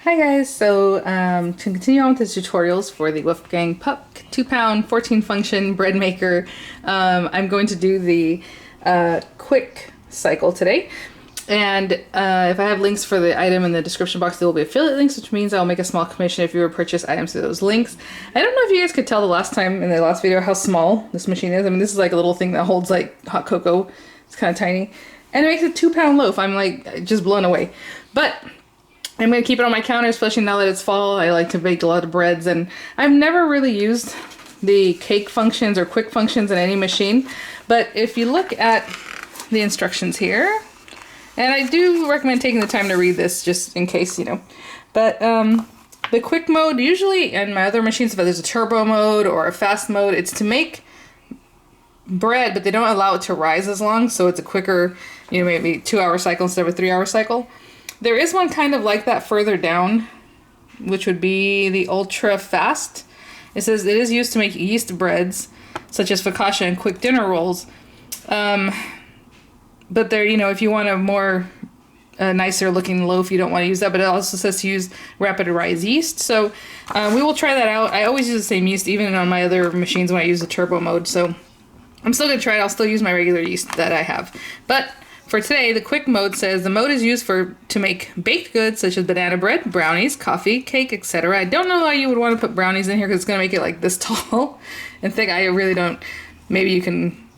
Hi guys, so to continue on with the tutorials for the Wolfgang Puck 2-pound 14 function bread maker, I'm going to do the quick cycle today. And if I have links for the item in the description box, there will be affiliate links, which means I'll make a small commission if you were to purchase items through those links. I don't know if you guys could tell the last time in the last video how small this machine is. I mean, this is like a little thing that holds like hot cocoa. It's kind of tiny. And it makes a 2-pound loaf. I'm like just blown away. But I'm going to keep it on my counter, especially now that it's fall. I like to bake a lot of breads, and I've never really used the cake functions or quick functions in any machine. But if you look at the instructions here, and I do recommend taking the time to read this just in case, you know. But the quick mode, usually in my other machines, if there's a turbo mode or a fast mode, it's to make bread, but they don't allow it to rise as long, so it's a quicker, you know, maybe 2-hour cycle instead of a 3-hour cycle. There is one kind of like that further down, which would be the ultra fast. It says it is used to make yeast breads, such as focaccia and quick dinner rolls. But there, you know, if you want a more nicer looking loaf, you don't want to use that. But it also says to use rapid rise yeast. So we will try that out. I always use the same yeast, even on my other machines when I use the turbo mode. So I'm still going to try it. I'll still use my regular yeast that I have. But for today, the quick mode says the mode is used to make baked goods such as banana bread, brownies, coffee, cake, etc. I don't know why you would want to put brownies in here because it's going to make it like this tall and thick. I really don't. Maybe you can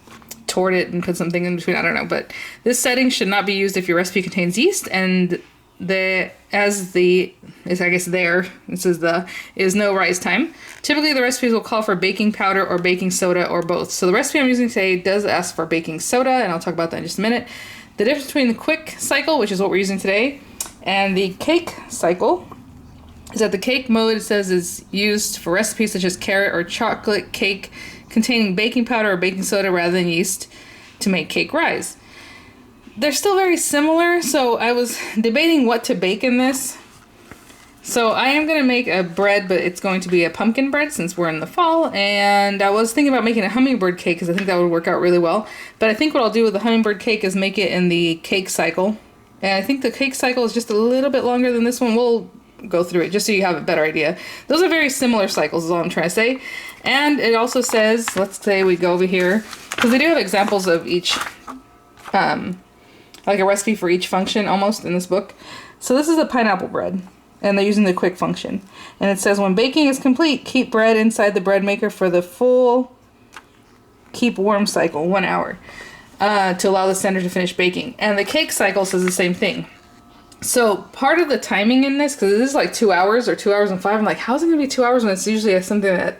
tort it and put something in between. I don't know. But this setting should not be used if your recipe contains yeast, and it says is no rise time. Typically, the recipes will call for baking powder or baking soda or both. So the recipe I'm using today does ask for baking soda, and I'll talk about that in just a minute. The difference between the quick cycle, which is what we're using today, and the cake cycle is that the cake mode, it says, is used for recipes such as carrot or chocolate cake containing baking powder or baking soda rather than yeast to make cake rise. They're still very similar, so I was debating what to bake in this. So I am going to make a bread, but it's going to be a pumpkin bread since we're in the fall, and I was thinking about making a hummingbird cake because I think that would work out really well. But I think what I'll do with the hummingbird cake is make it in the cake cycle. And I think the cake cycle is just a little bit longer than this one. We'll go through it just so you have a better idea. Those are very similar cycles is all I'm trying to say. And it also says, let's say we go over here, because they do have examples of each, like a recipe for each function almost in this book. So this is a pineapple bread, and they're using the quick function. And it says when baking is complete, keep bread inside the bread maker for the full keep warm cycle, 1 hour, to allow the center to finish baking. And the cake cycle says the same thing. So part of the timing in this, because this is like 2 hours or 2 hours and 5, I'm like, how's it going to be 2 hours when it's usually something that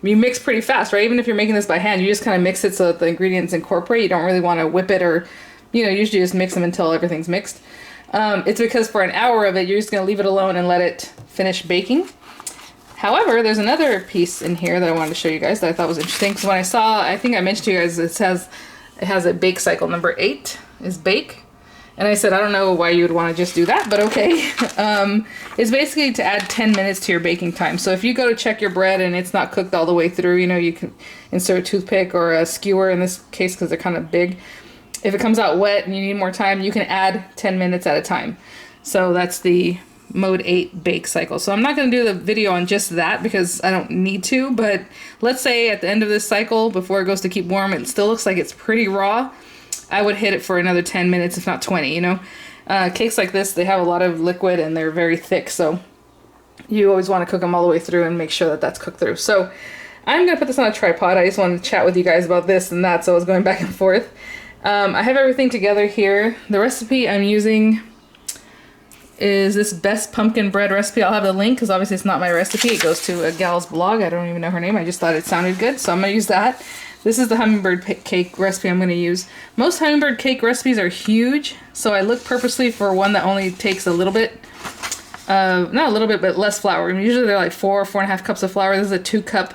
you mix pretty fast, right? Even if you're making this by hand, you just kind of mix it so that the ingredients incorporate. You don't really want to whip it or, you know, usually just mix them until everything's mixed. It's because for an hour of it, you're just going to leave it alone and let it finish baking. However, there's another piece in here that I wanted to show you guys that I thought was interesting. Because when I saw, I think I mentioned to you guys, it has a bake cycle. Number 8 is bake. And I said, I don't know why you would want to just do that, but okay. It's basically to add 10 minutes to your baking time. So if you go to check your bread and it's not cooked all the way through, you know, you can insert a toothpick or a skewer in this case because they're kind of big. If it comes out wet and you need more time, you can add 10 minutes at a time. So that's the mode 8 bake cycle. So I'm not going to do the video on just that because I don't need to, but let's say at the end of this cycle, before it goes to keep warm, it still looks like it's pretty raw. I would hit it for another 10 minutes, if not 20, you know. Cakes like this, they have a lot of liquid and they're very thick, so you always want to cook them all the way through and make sure that that's cooked through. So I'm going to put this on a tripod. I just wanted to chat with you guys about this and that, so I was going back and forth. I have everything together here. The recipe I'm using is this best pumpkin bread recipe. I'll have the link because obviously it's not my recipe. It goes to a gal's blog. I don't even know her name. I just thought it sounded good, so I'm going to use that. This is the hummingbird cake recipe I'm going to use. Most hummingbird cake recipes are huge, so I look purposely for one that only takes a little bit, not a little bit, but less flour. I mean, usually they're like 4.5 cups of flour. This is a 2-cup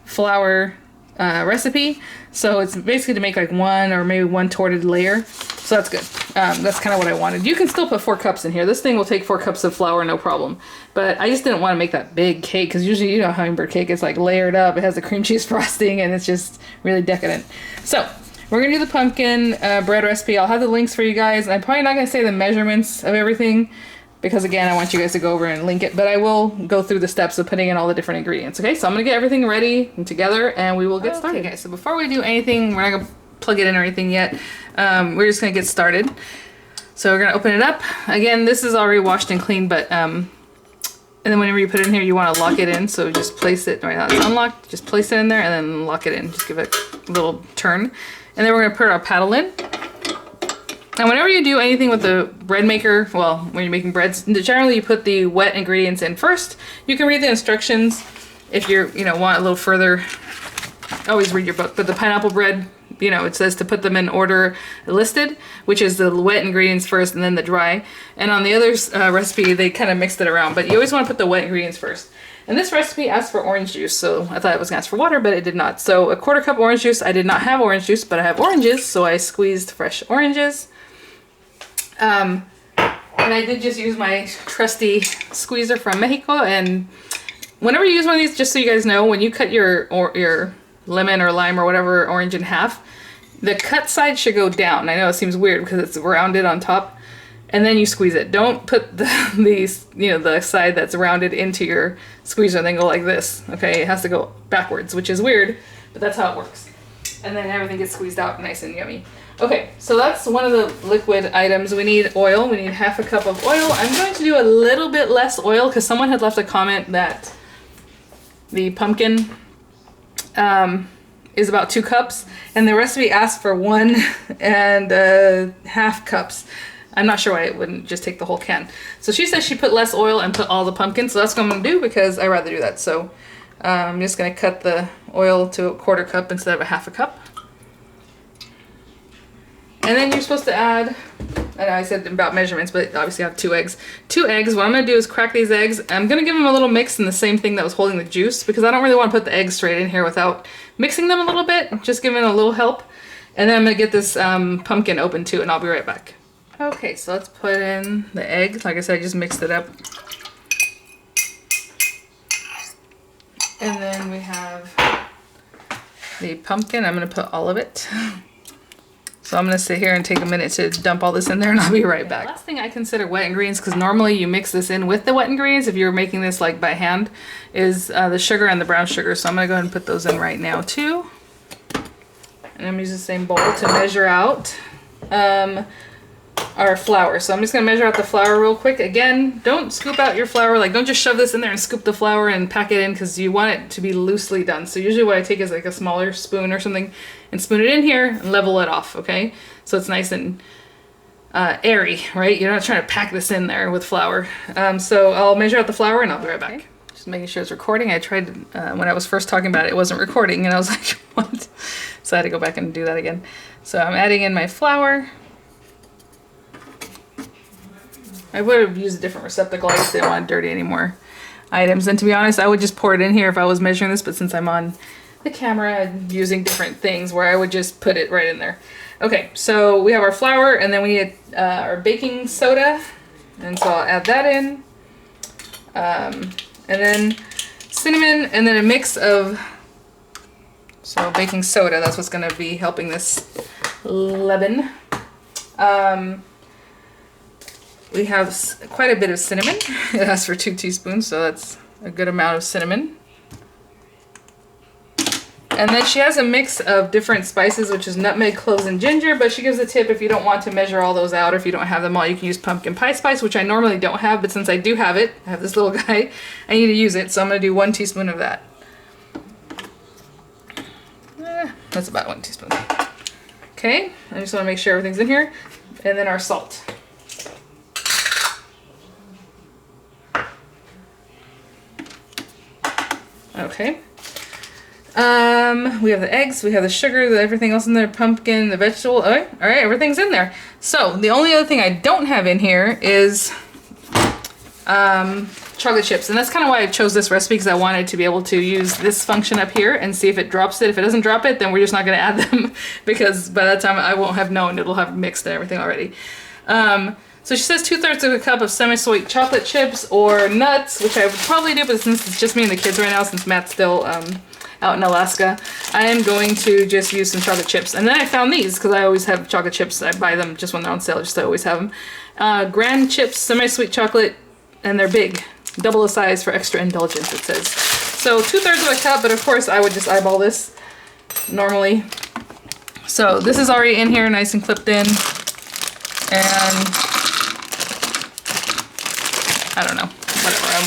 flour recipe, so it's basically to make like 1 or maybe 1 torted layer, so that's good. That's kind of what I wanted. You can still put 4 cups in here. This thing will take 4 cups of flour, no problem, but I just didn't want to make that big cake because usually, you know, hummingbird cake is like layered up. It has a cream cheese frosting and it's just really decadent. So we're gonna do the pumpkin bread recipe. I'll have the links for you guys. I'm probably not gonna say the measurements of everything because again, I want you guys to go over and link it, but I will go through the steps of putting in all the different ingredients. Okay, so I'm gonna get everything ready and together and we will get started. Okay, guys, so before we do anything, we're not gonna plug it in or anything yet. We're just gonna get started. So we're gonna open it up. Again, this is already washed and cleaned, but and then whenever you put it in here, you wanna lock it in. So just place it, right now it's unlocked, just place it in there and then lock it in. Just give it a little turn. And then we're gonna put our paddle in. Now, whenever you do anything with the bread maker, well, when you're making breads, generally you put the wet ingredients in first. You can read the instructions if you're, want a little further. Always read your book, but the pineapple bread, it says to put them in order listed, which is the wet ingredients first and then the dry. And on the other recipe, they kind of mixed it around, but you always want to put the wet ingredients first. And this recipe asked for orange juice, so I thought it was gonna ask for water, but it did not. So a 1/4 cup orange juice. I did not have orange juice, but I have oranges, so I squeezed fresh oranges. And I did just use my trusty squeezer from Mexico. And whenever you use one of these, just so you guys know, when you cut your lemon or lime or whatever orange in half, the cut side should go down. I know it seems weird because it's rounded on top, and then you squeeze it. Don't put the side that's rounded into your squeezer and then go like this. Okay, it has to go backwards, which is weird, but that's how it works. And then everything gets squeezed out nice and yummy. Okay, so that's one of the liquid items. We need oil. We need 1/2 cup of oil. I'm going to do a little bit less oil because someone had left a comment that the pumpkin is about 2 cups, and the recipe asked for 1 and 1/2 cups. I'm not sure why it wouldn't just take the whole can. So she says she put less oil and put all the pumpkin, so that's what I'm going to do because I'd rather do that. So I'm just going to cut the oil to a 1/4 cup instead of a 1/2 cup. And then you're supposed to add, I know I said about measurements, but obviously I have 2 eggs. 2 eggs, what I'm going to do is crack these eggs. I'm going to give them a little mix in the same thing that was holding the juice because I don't really want to put the eggs straight in here without mixing them a little bit, just giving it a little help. And then I'm going to get this pumpkin open too, and I'll be right back. Okay, so let's put in the egg. Like I said, I just mixed it up. And then we have the pumpkin. I'm going to put all of it. So I'm going to sit here and take a minute to dump all this in there and I'll be right back. Last thing I consider wet ingredients, because normally you mix this in with the wet ingredients if you're making this like by hand, is the sugar and the brown sugar. So I'm going to go ahead and put those in right now too. And I'm going to use the same bowl to measure out our flour. So I'm just going to measure out the flour real quick. Again, don't scoop out your flour. Like, don't just shove this in there and scoop the flour and pack it in because you want it to be loosely done. So usually what I take is like a smaller spoon or something and spoon it in here and level it off, okay? So it's nice and airy, right? You're not trying to pack this in there with flour. So I'll measure out the flour and I'll be right back. Just making sure it's recording. I tried, when I was first talking about it, it wasn't recording and I was like, what? So I had to go back and do that again. So I'm adding in my flour. I would have used a different receptacle. I just didn't want to dirty any more items. And to be honest, I would just pour it in here if I was measuring this, but since I'm on the camera and using different things where I would just put it right in there. Okay, so we have our flour and then we need our baking soda. And so I'll add that in. And then cinnamon and then a mix of, so baking soda, that's what's gonna be helping this leaven. We have quite a bit of cinnamon. It asks for 2 teaspoons, so that's a good amount of cinnamon. And then she has a mix of different spices, which is nutmeg, cloves, and ginger, but she gives a tip if you don't want to measure all those out, or if you don't have them all, you can use pumpkin pie spice, which I normally don't have, but since I do have it, I have this little guy, I need to use it, so I'm going to do 1 teaspoon of that. That's about 1 teaspoon. Okay, I just want to make sure everything's in here. And then our salt. Okay. We have the eggs, we have the sugar, everything else in there, pumpkin, the vegetable. All right, everything's in there. So the only other thing I don't have in here is chocolate chips, and that's kind of why I chose this recipe, because I wanted to be able to use this function up here and see if it drops it. If it doesn't drop it, then we're just not going to add them because by that time I won't have known, it'll have mixed and everything already. So she says 2/3 of a cup of semi-sweet chocolate chips or nuts, which I would probably do, but since it's just me and the kids right now, since Matt's still out in Alaska, I am going to just use some chocolate chips. And then I found these because I always have chocolate chips. I buy them just when they're on sale, just so I always have them. Grand chips, semi-sweet chocolate, and they're big. Double the size for extra indulgence, it says. So 2/3 of a cup, but of course I would just eyeball this normally. So this is already in here, nice and clipped in. And I don't know, whatever, I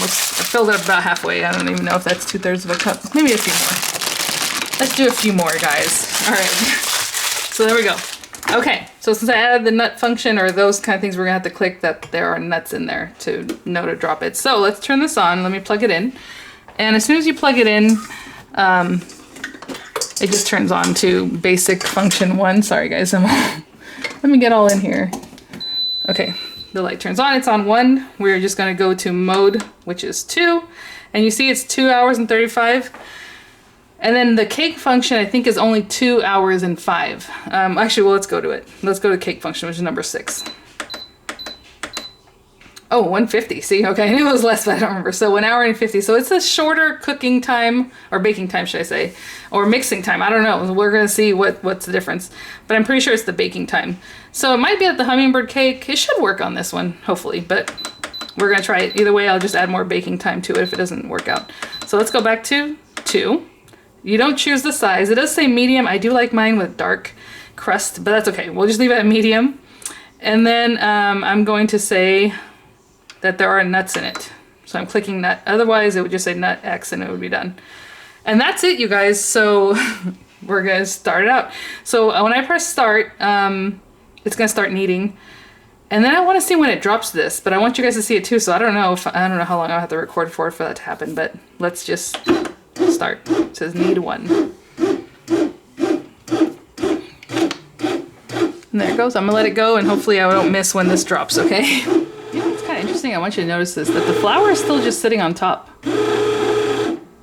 filled it up about halfway. I don't even know if that's 2/3 of a cup, maybe a few more. Let's do a few more, guys. All right, so there we go. Okay, so since I added the nut function or those kind of things, we're gonna have to click that there are nuts in there to know to drop it. So let's turn this on, let me plug it in. And as soon as you plug it in, it just turns on to basic function 1. Sorry guys, let me get all in here. Okay, the light turns on, it's on 1. We're just gonna go to mode, which is 2. And you see it's 2 hours and 35. And then the cake function, I think, is only 2 hours and 5. Actually, well, let's go to it. Let's go to cake function, which is number 6. Oh, 150. See, okay, I knew it was less, but I don't remember. So 1 hour and 50. So it's a shorter cooking time, or baking time, should I say, or mixing time. I don't know. We're gonna see what's the difference. But I'm pretty sure it's the baking time. So it might be at the hummingbird cake. It should work on this one, hopefully. But we're gonna try it. Either way, I'll just add more baking time to it if it doesn't work out. So let's go back to 2. You don't choose the size. It does say medium. I do like mine with dark crust, but that's okay. We'll just leave it at medium. And then I'm going to say that there are nuts in it. So I'm clicking nut. Otherwise, it would just say nut X and it would be done. And that's it, you guys. So we're gonna start it out. So when I press start, it's gonna start kneading. And then I want to see when it drops this, but I want you guys to see it too. So I don't know how long I'll have to record for that to happen, but let's just start. It says need 1. And there it goes. I'm gonna let it go and hopefully I don't miss when this drops, okay? You know, it's kind of interesting. I want you to notice this, that the flour is still just sitting on top.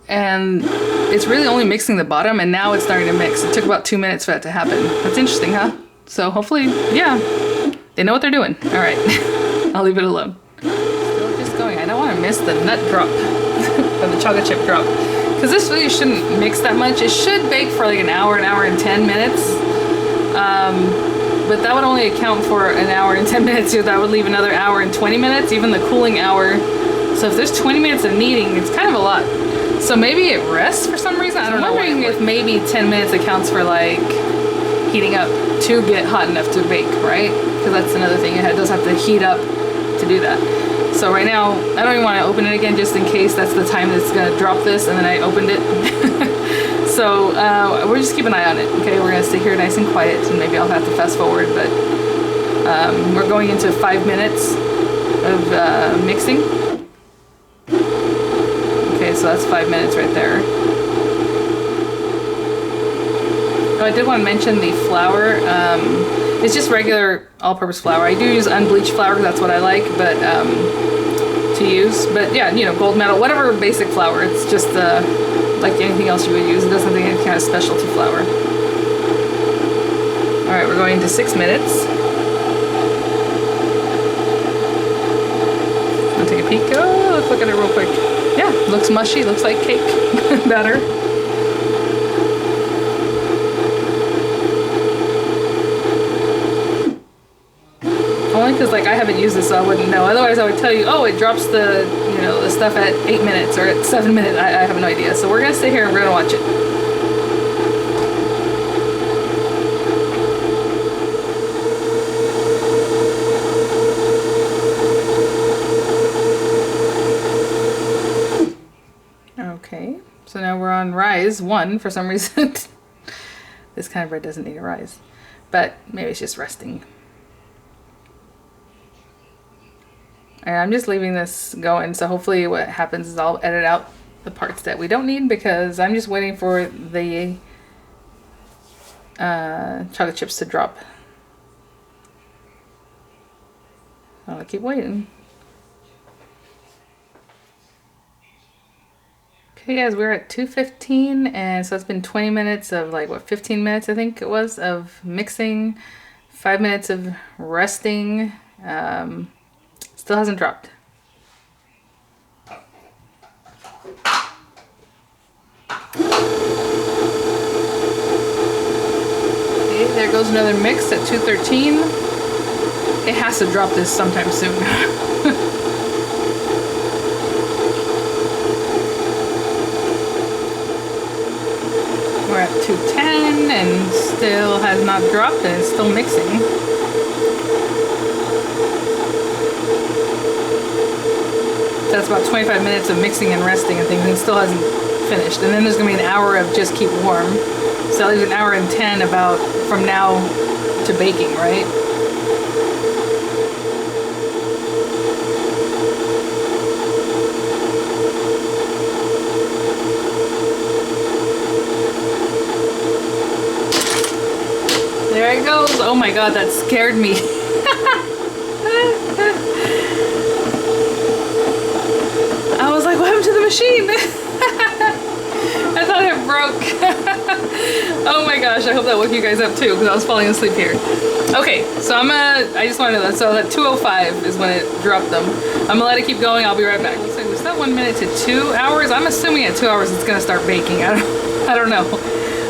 And it's really only mixing the bottom and now it's starting to mix. It took about 2 minutes for that to happen. That's interesting, huh? So hopefully, yeah, they know what they're doing. All right, I'll leave it alone. Still just going. I don't want to miss the nut drop or the chocolate chip drop. Because this really shouldn't mix that much. It should bake for like an hour and 10 minutes. But that would only account for an hour and 10 minutes here. That would leave another hour and 20 minutes, even the cooling hour. So if there's 20 minutes of kneading, it's kind of a lot. So maybe it rests for some reason. I don't know. I'm wondering if maybe 10 minutes accounts for like heating up to get hot enough to bake, right? Because that's another thing. It does have to heat up to do that. So right now, I don't even want to open it again just in case that's the time that's going to drop this and then I opened it. So we're just keep an eye on it, okay? We're going to stay here nice and quiet and maybe I'll have to fast forward, but we're going into 5 minutes of mixing. Okay, so that's 5 minutes right there. Oh, I did want to mention the flour. It's just regular all-purpose flour. I do use unbleached flour because that's what I like, but to use. But yeah, you know, gold medal, whatever basic flour. It's just like anything else you would use. It doesn't have any kind of specialty flour. All right, we're going into 6 minutes. I'll take a peek. Oh, let's look at it real quick. Yeah, looks mushy. Looks like cake batter. Only because like I haven't used this, so I wouldn't know. Otherwise, I would tell you, oh, it drops the the stuff at 8 minutes or at 7 minutes. I have no idea. So we're gonna stay here and we're gonna watch it. Okay, so now we're on rise 1 for some reason. This kind of bread doesn't need a rise, but maybe it's just resting. And I'm just leaving this going, so hopefully what happens is I'll edit out the parts that we don't need because I'm just waiting for the chocolate chips to drop. I'll keep waiting. Okay guys, we're at 2:15 and so it's been 20 minutes of like, what, 15 minutes I think it was of mixing, 5 minutes of resting. Still hasn't dropped. it goes another mix at 213. It has to drop this sometime soon. We're at 210 and still has not dropped and it's still mixing. That's about 25 minutes of mixing and resting and things, and it still hasn't finished. And then there's gonna be an hour of just keep warm. So there's an hour and 10 about from now to baking, right? There it goes. Oh my god, that scared me. I was like, what happened to the machine? I thought it broke. Oh my gosh, I hope that woke you guys up too, because I was falling asleep here. Okay, so I just wanted to, so that 2:05 is when it dropped them. I'm gonna let it keep going, I'll be right back. So was that 1 minute to 2 hours? I'm assuming at 2 hours it's gonna start baking. I don't know.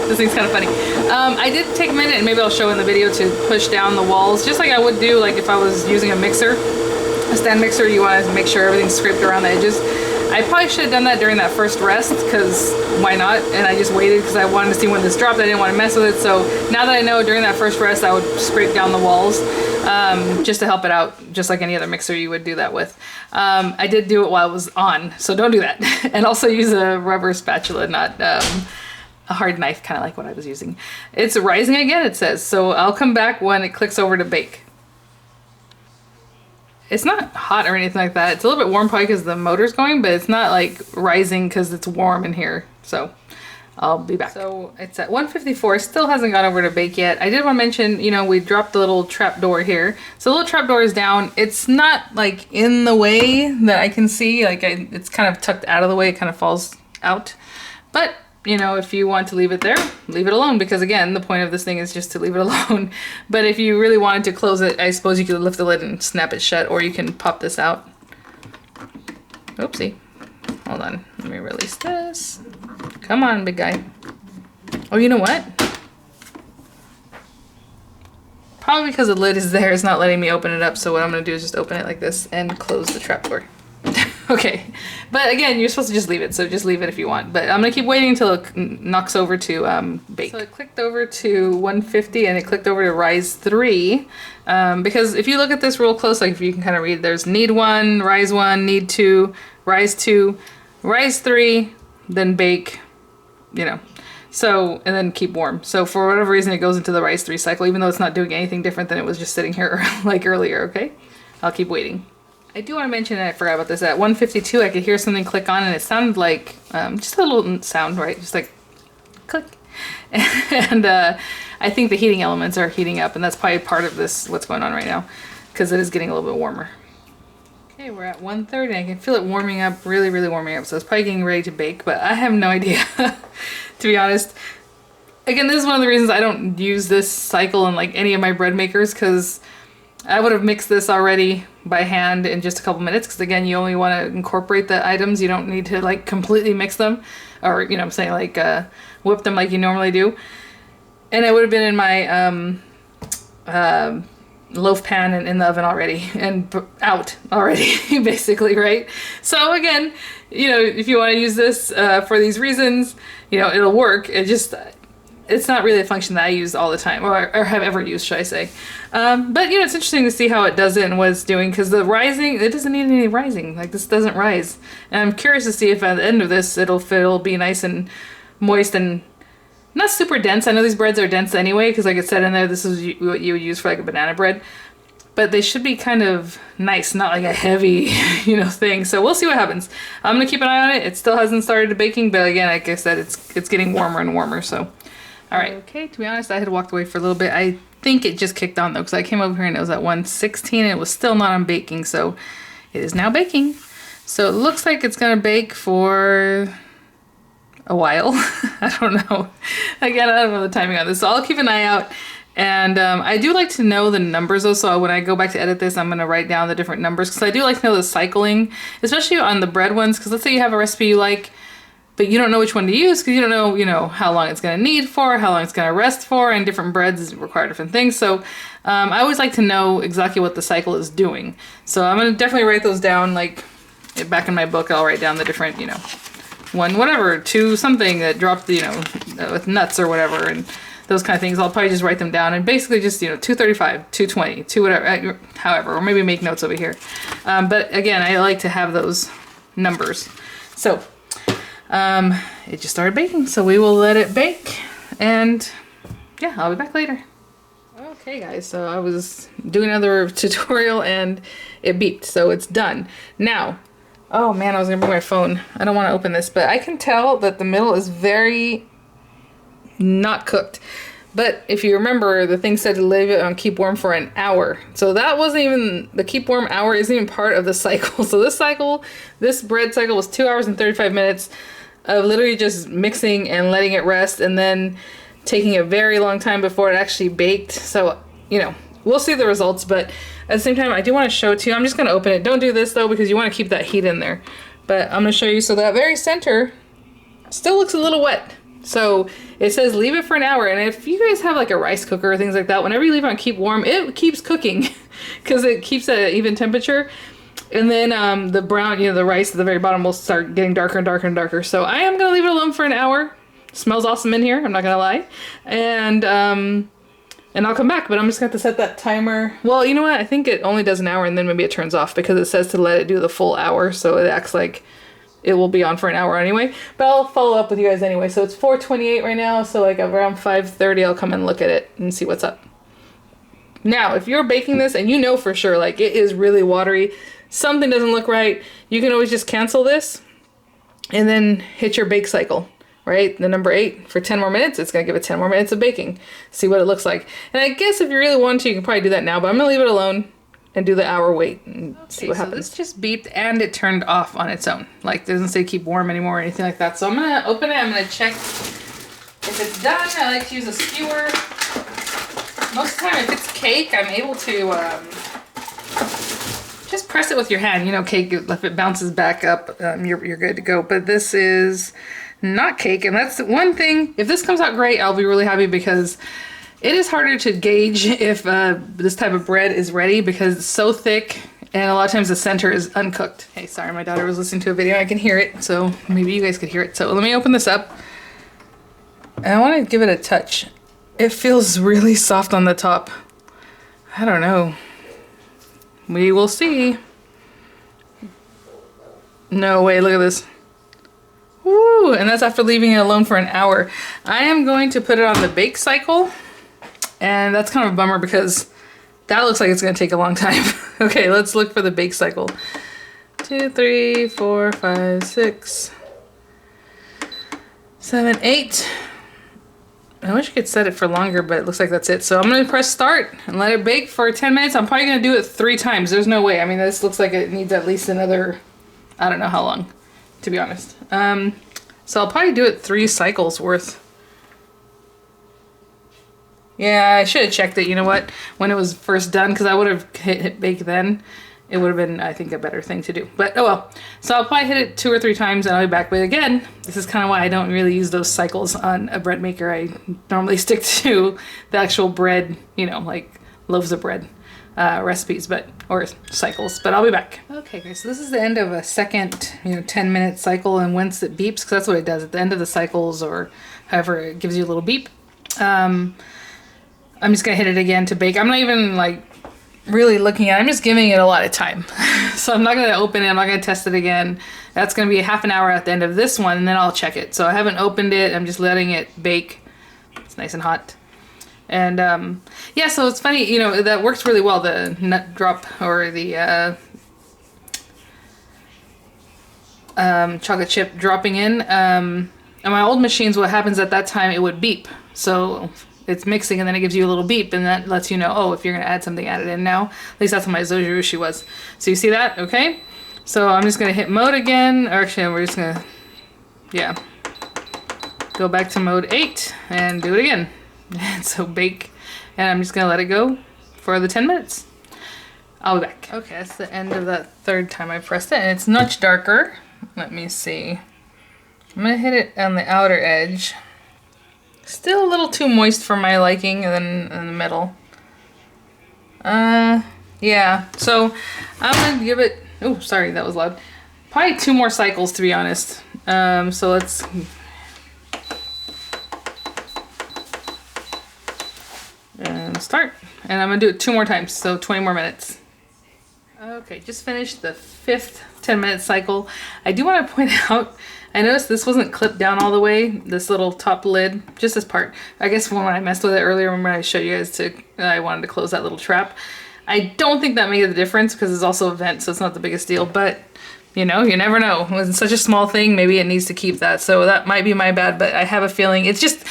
This thing's kind of funny. I did take a minute, and maybe I'll show in the video, to push down the walls, just like I would do like if I was using a mixer. A stand mixer, you want to make sure everything's scraped around the edges. I probably should have done that during that first rest, because why not? And I just waited because I wanted to see when this dropped. I didn't want to mess with it. So now that I know, during that first rest, I would scrape down the walls just to help it out, just like any other mixer you would do that with. I did do it while it was on, so don't do that. And also use a rubber spatula, not a hard knife, kind of like what I was using. It's rising again, it says. So I'll come back when it clicks over to bake. It's not hot or anything like that. It's a little bit warm probably because the motor's going, but it's not like rising because it's warm in here. So I'll be back. So it's at 154. Still hasn't gone over to bake yet. I did want to mention, you know, we dropped the little trap door here. So the little trap door is down. It's not like in the way that I can see. Like it's kind of tucked out of the way. It kind of falls out. But you know, if you want to leave it there, leave it alone, because again, the point of this thing is just to leave it alone. But if you really wanted to close it, I suppose you could lift the lid and snap it shut, or you can pop this out. Oopsie. Hold on. Let me release this. Come on, big guy. Oh, you know what? Probably because the lid is there, it's not letting me open it up. So what I'm going to do is just open it like this and close the trapdoor. Okay, but again, you're supposed to just leave it, so just leave it if you want. But I'm gonna keep waiting until it knocks over to bake. So it clicked over to 150 and it clicked over to rise 3, because if you look at this real close, like if you can kind of read, there's need 1, rise 1, need 2, rise 2, rise 3, then bake, you know. So, and then keep warm. So for whatever reason, it goes into the rise 3 cycle, even though it's not doing anything different than it was just sitting here like earlier, okay? I'll keep waiting. I do want to mention, and I forgot about this, at 152 I could hear something click on, and it sounded like, just a little sound, right? Just like, click. And I think the heating elements are heating up, and that's probably part of this, what's going on right now, because it is getting a little bit warmer. Okay, we're at 130, I can feel it warming up, really, really warming up, so it's probably getting ready to bake, but I have no idea, to be honest. Again, this is one of the reasons I don't use this cycle in like any of my bread makers, because I would have mixed this already by hand in just a couple minutes, because again, you only want to incorporate the items. You don't need to like completely mix them, or you know what I'm saying, like whip them like you normally do. And it would have been in my loaf pan and in the oven already, and out already, basically, right? So again, you know, if you want to use this for these reasons, you know, it'll work. It's not really a function that I use all the time, or have ever used, should I say. But, you know, it's interesting to see how it does it and what it's doing, because the rising, it doesn't need any rising. Like, this doesn't rise. And I'm curious to see if at the end of this, it'll be nice and moist and not super dense. I know these breads are dense anyway, because like it said in there, this is what you would use for like a banana bread. But they should be kind of nice, not like a heavy, you know, thing. So we'll see what happens. I'm going to keep an eye on it. It still hasn't started baking, but again, like I said, it's getting warmer and warmer, so... All right. Okay, to be honest, I had walked away for a little bit. I think it just kicked on though, because I came over here and it was at 116 and it was still not on baking, so it is now baking. So it looks like it's gonna bake for a while. I don't know. Again, I don't know the timing on this, so I'll keep an eye out. And I do like to know the numbers though, so when I go back to edit this, I'm gonna write down the different numbers, because I do like to know the cycling, especially on the bread ones, because let's say you have a recipe you like, but you don't know which one to use because you don't know, you know, how long it's going to need for, how long it's going to rest for, and different breads require different things. So I always like to know exactly what the cycle is doing. So I'm going to definitely write those down, like back in my book. I'll write down the different, you know, 1 whatever, 2 something that dropped, you know, with nuts or whatever, and those kind of things. I'll probably just write them down and basically just, you know, 235, 220, 2 whatever, however, or maybe make notes over here. But again, I like to have those numbers. So it just started baking, so we will let it bake, and yeah, I'll be back later. Okay guys, so I was doing another tutorial and it beeped, so it's done. Now, oh man, I was gonna bring my phone. I don't want to open this, but I can tell that the middle is very not cooked. But if you remember, the thing said to leave it on keep warm for an hour. So that wasn't even, the keep warm hour isn't even part of the cycle. So this cycle, this bread cycle was 2 hours and 35 minutes of literally just mixing and letting it rest, and then taking a very long time before it actually baked. So, you know, we'll see the results, but at the same time, I do want to show it to you. I'm just going to open it. Don't do this though, because you want to keep that heat in there. But I'm going to show you. So that very center still looks a little wet. So it says leave it for an hour, and if you guys have like a rice cooker or things like that, whenever you leave it on keep warm, it keeps cooking because it keeps at an even temperature. And then the brown, you know, the rice at the very bottom will start getting darker and darker and darker. So I am gonna leave it alone for an hour. Smells awesome in here, I'm not gonna lie. And I'll come back, but I'm just gonna have to set that timer. Well, you know what? I think it only does an hour, and then maybe it turns off because it says to let it do the full hour, so it acts like it will be on for an hour anyway. But I'll follow up with you guys anyway. So it's 4:28 right now, so like around 5:30 I'll come and look at it and see what's up. Now, if you're baking this and you know for sure like it is really watery, something doesn't look right, you can always just cancel this and then hit your bake cycle, right? The number 8 for 10 more minutes. It's gonna give it 10 more minutes of baking. See what it looks like. And I guess if you really want to, you can probably do that now, but I'm gonna leave it alone and do the hour wait and see what happens. So this just beeped and it turned off on its own. Like, it doesn't say keep warm anymore or anything like that. So I'm gonna open it, I'm gonna check if it's done. I like to use a skewer. Most of the time if it's cake, I'm able to just press it with your hand. You know, cake, if it bounces back up, you're good to go. But this is not cake, and that's one thing. If this comes out great, I'll be really happy, because it is harder to gauge if this type of bread is ready because it's so thick, and a lot of times the center is uncooked. Hey, sorry, my daughter was listening to a video. I can hear it, so maybe you guys could hear it. So let me open this up, and I want to give it a touch. It feels really soft on the top. I don't know. We will see. No way, look at this. Woo, and that's after leaving it alone for an hour. I am going to put it on the bake cycle, and that's kind of a bummer because that looks like it's gonna take a long time. Okay, let's look for the bake cycle. 2, 3, 4, 5, 6, 7, 8. I wish I could set it for longer, but it looks like that's it. So I'm gonna press start and let it bake for 10 minutes. I'm probably gonna do it 3 times. There's no way. I mean, this looks like it needs at least another, I don't know how long, to be honest. So I'll probably do it 3 cycles worth. Yeah, I should have checked it, you know what, when it was first done, because I would have hit bake then. It would have been, I think, a better thing to do. But oh well. So I'll probably hit it 2 or 3 times and I'll be back. But again, this is kind of why I don't really use those cycles on a bread maker. I normally stick to the actual bread, you know, like loaves of bread recipes, or cycles. But I'll be back. Okay guys, so this is the end of a second, 10-minute cycle, and once it beeps, because that's what it does at the end of the cycles, or however, it gives you a little beep. I'm just gonna hit it again to bake. I'm not even like really looking at it. I'm just giving it a lot of time. So I'm not gonna open it, I'm not gonna test it again. That's gonna be a half an hour at the end of this one, and then I'll check it. So I haven't opened it, I'm just letting it bake. It's nice and hot. And yeah, so it's funny, that works really well, the nut drop, or the chocolate chip dropping in. On my old machines, what happens at that time, it would beep. So it's mixing, and then it gives you a little beep, and that lets you know, oh, if you're gonna add something, add it in now. At least that's what my zojirushi was. So you see that, okay? So I'm just gonna hit mode again, or actually we're just gonna, yeah, go back to mode 8 and do it again. And so bake, and I'm just gonna let it go for the 10 minutes. I'll be back. Okay, that's the end of that 3rd time I pressed it, and it's much darker. Let me see. I'm gonna hit it on the outer edge. Still a little too moist for my liking, and then in the middle. Yeah, so I'm gonna give it, oh, sorry, that was loud. Probably 2 more cycles, to be honest. So let's, and start. And I'm gonna do it 2 more times, so 20 more minutes. Okay, just finished the 5th 10-minute cycle. I do want to point out, I noticed this wasn't clipped down all the way, this little top lid, just this part. I guess when I messed with it earlier, remember I showed you guys I wanted to close that little trap. I don't think that made the difference because it's also a vent, so it's not the biggest deal, but you know, you never know. When it's such a small thing, maybe it needs to keep that. So that might be my bad, but I have a feeling it's just,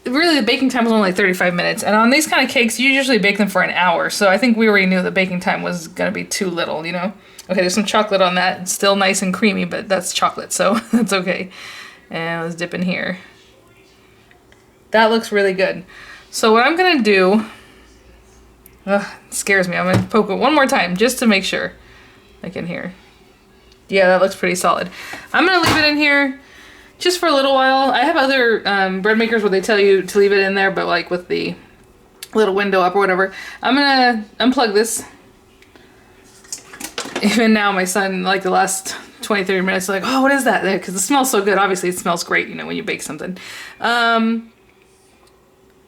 really the baking time was only like 35 minutes. And on these kind of cakes, you usually bake them for an hour. So I think we already knew the baking time was gonna be too little, you know? Okay, there's some chocolate on that. It's still nice and creamy, but that's chocolate, so that's okay. And let's dip in here. That looks really good. So what I'm gonna do, it scares me. I'm gonna poke it one more time just to make sure. Like in here. Yeah, that looks pretty solid. I'm gonna leave it in here just for a little while. I have other bread makers where they tell you to leave it in there, but like with the little window up or whatever. I'm gonna unplug this. Even now my son, like the last 20-30 minutes, like, oh, what is that? Because it smells so good. Obviously it smells great, you know, when you bake something. I'm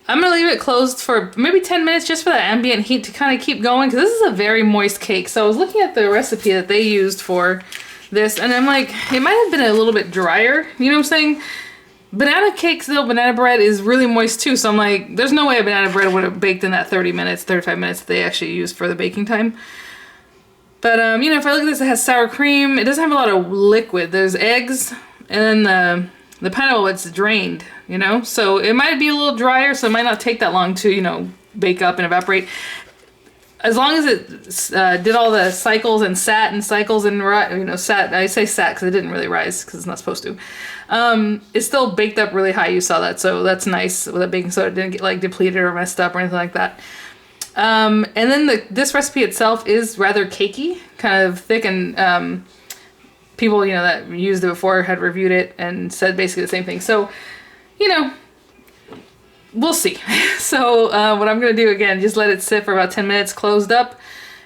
gonna leave it closed for maybe 10 minutes just for that ambient heat to kind of keep going, because this is a very moist cake. So I was looking at the recipe that they used for this, and I'm like, it might have been a little bit drier, you know what I'm saying? Banana cakes though, banana bread is really moist too, so I'm like, there's no way a banana bread would have baked in that 30 minutes, 35 minutes that they actually used for the baking time. But, you know, if I look at this, it has sour cream. It doesn't have a lot of liquid. There's eggs, and then the pineapple, it's drained, you know? So it might be a little drier, so it might not take that long to, you know, bake up and evaporate. As long as it did all the cycles and sat and cycles and, you know, sat, I say sat because it didn't really rise because it's not supposed to. It still baked up really high, you saw that, so that's nice with that baking soda. It didn't get, like, depleted or messed up or anything like that. And then this recipe itself is rather cakey, kind of thick, and people, you know, that used it before had reviewed it and said basically the same thing. So, you know, we'll see. So what I'm going to do, again, just let it sit for about 10 minutes closed up,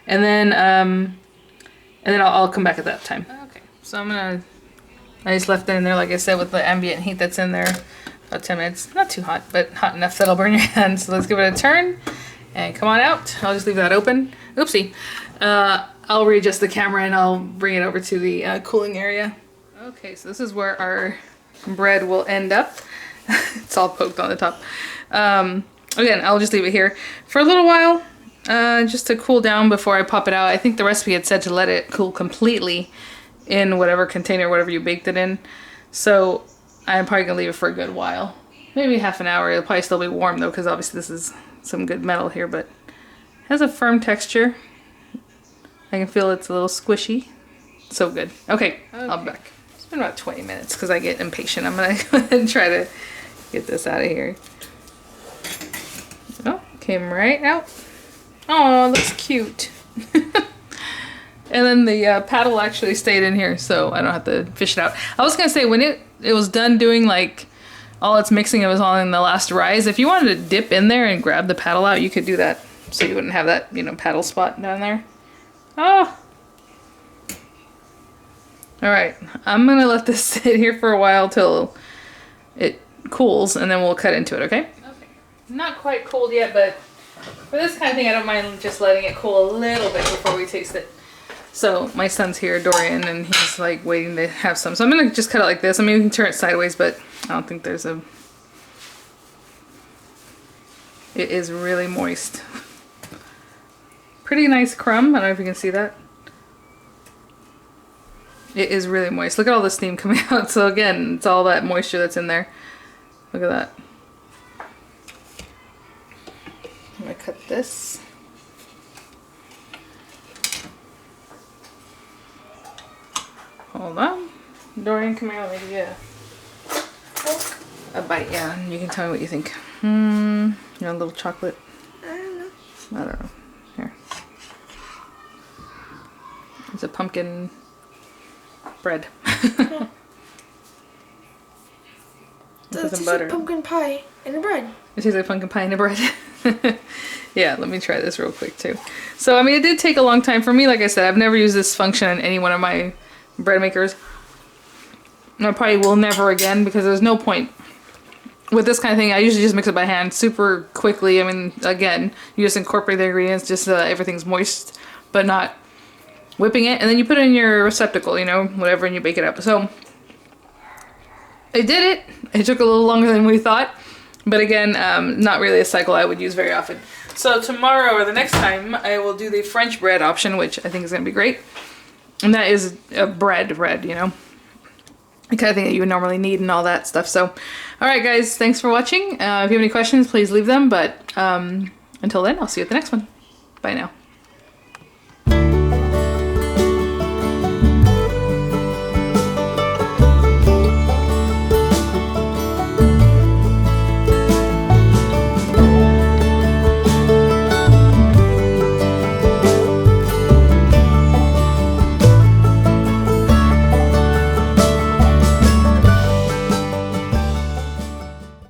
and then I'll come back at that time. Okay, so I just left it in there, like I said, with the ambient heat that's in there, about 10 minutes. Not too hot, but hot enough that'll burn your hand. So let's give it a turn. And come on out. I'll just leave that open. Oopsie. I'll readjust the camera and I'll bring it over to the cooling area. Okay, so this is where our bread will end up. It's all poked on the top. Again, I'll just leave it here for a little while, just to cool down before I pop it out. I think the recipe had said to let it cool completely in whatever container, whatever you baked it in. So I'm probably gonna leave it for a good while. Maybe half an hour. It'll probably still be warm though, because obviously this is some good metal here, but it has a firm texture. I can feel it's a little squishy. So good. Okay, I'll be back. It's been about 20 minutes because I get impatient. I'm gonna go ahead and try to get this out of here. Oh, came right out. Oh, looks cute. And then the paddle actually stayed in here, so I don't have to fish it out. I was gonna say, when it was done doing like all its mixing, it was all in the last rise. If you wanted to dip in there and grab the paddle out, you could do that, so you wouldn't have that, you know, paddle spot down there. Oh! Alright, I'm gonna let this sit here for a while till it cools, and then we'll cut into it, okay? Okay. Not quite cooled yet, but for this kind of thing, I don't mind just letting it cool a little bit before we taste it. So my son's here, Dorian, and he's like waiting to have some. So I'm gonna just cut it like this. I mean, we can turn it sideways, but I don't think there's a... It is really moist. Pretty nice crumb. I don't know if you can see that. It is really moist. Look at all the steam coming out. So again, it's all that moisture that's in there. Look at that. I'm gonna cut this. Hold on. Dorian, come here. Let me give you a bite. Yeah, and you can tell me what you think. You know, a little chocolate. I don't know. Here. It's a pumpkin bread. put some butter. Like pumpkin pie in a bread. It tastes like pumpkin pie in a bread. Yeah, let me try this real quick too. So, I mean, it did take a long time for me. Like I said, I've never used this function on any one of my bread makers. And I probably will never again because there's no point. With this kind of thing, I usually just mix it by hand super quickly. I mean, again, you just incorporate the ingredients just so that everything's moist, but not whipping it. And then you put it in your receptacle, you know, whatever, and you bake it up. So, I did it. It took a little longer than we thought. But again, not really a cycle I would use very often. So tomorrow or the next time, I will do the French bread option, which I think is going to be great. And that is a bread, you know. The kind of thing that you would normally need and all that stuff. So, alright guys, thanks for watching. If you have any questions, please leave them. But until then, I'll see you at the next one. Bye now.